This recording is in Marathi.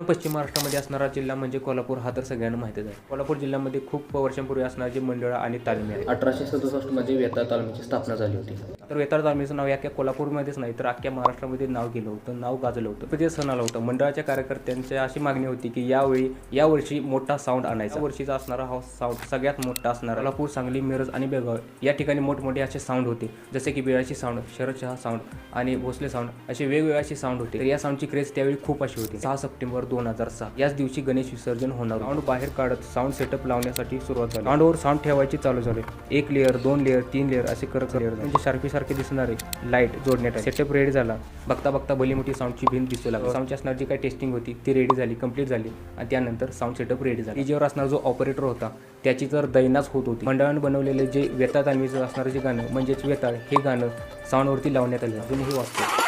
पश्चिम महाराष्ट्रामध्ये असणारा जिल्हा म्हणजे कोल्हापूर हा तर सगळ्यांना माहितीच आहे. कोल्हापूर जिल्ह्यामध्ये खूप वर्षांपूर्वी असणारे जे मंडळं आणि तालमी आहेत. 1867 मध्ये वेताळ तालमीची स्थापना झाली होती. तर वेताळ तालमीचं नाव अख्ख्या कोल्हापूरमध्येच नाही तर अख्ख्या महाराष्ट्रामध्ये नाव गेलं होतं, नाव गाजलं होतं. ते सण आलं होतं. मंडळाच्या कार्यकर्त्यांची अशी मागणी होती की यावर्षी मोठा साऊंड आणायचा. वर्षीचा असणारा हा साऊंड सगळ्यात मोठा असणारा कोल्हापूर, सांगली, मिरज आणि बेळगाव या ठिकाणी मोठमोठे असे साऊंड होते, जसे की बिळाची साऊंड, शरद शहा साऊंड आणि भोसले साऊंड असे वेगवेगळे असे साऊंड होते. तर या साऊंडची क्रेज त्यावेळी खूप अशी होती. 6 सप्टेंबर 2006 याच दिवशी गणेश विसर्जन होणार. साऊंड बाहेर काढत साऊंड सेटअप लावण्यासाठी सुरुवात झाली. साऊंडवर साऊंड ठेवायची चालू झाले. 1 लेअर 2 लेअर 3 लेअर असे करत म्हणजे सारखे दिसणारे लाईट जोडण्यात सेटअप रेडी झाला. बघता बघता भली मोठी साऊंडची भिंत दिसू लागली. साऊंडची असणारी जी काही टेस्टिंग होती ती रेडी झाली, कंप्लीट झाली आणि त्यानंतर साऊंड सेटअप रेडी झाला. डीजेवर असणारा जो ऑपरेटर होता त्याची तर दैनाच होत होती. मंडळानं बनवलेले जे वेताळ तालमीचं असणारं जे गाणं म्हणजेच वेताळ हे गाणं साऊंडवरती लावण्यात आले. अजूनही वाजते.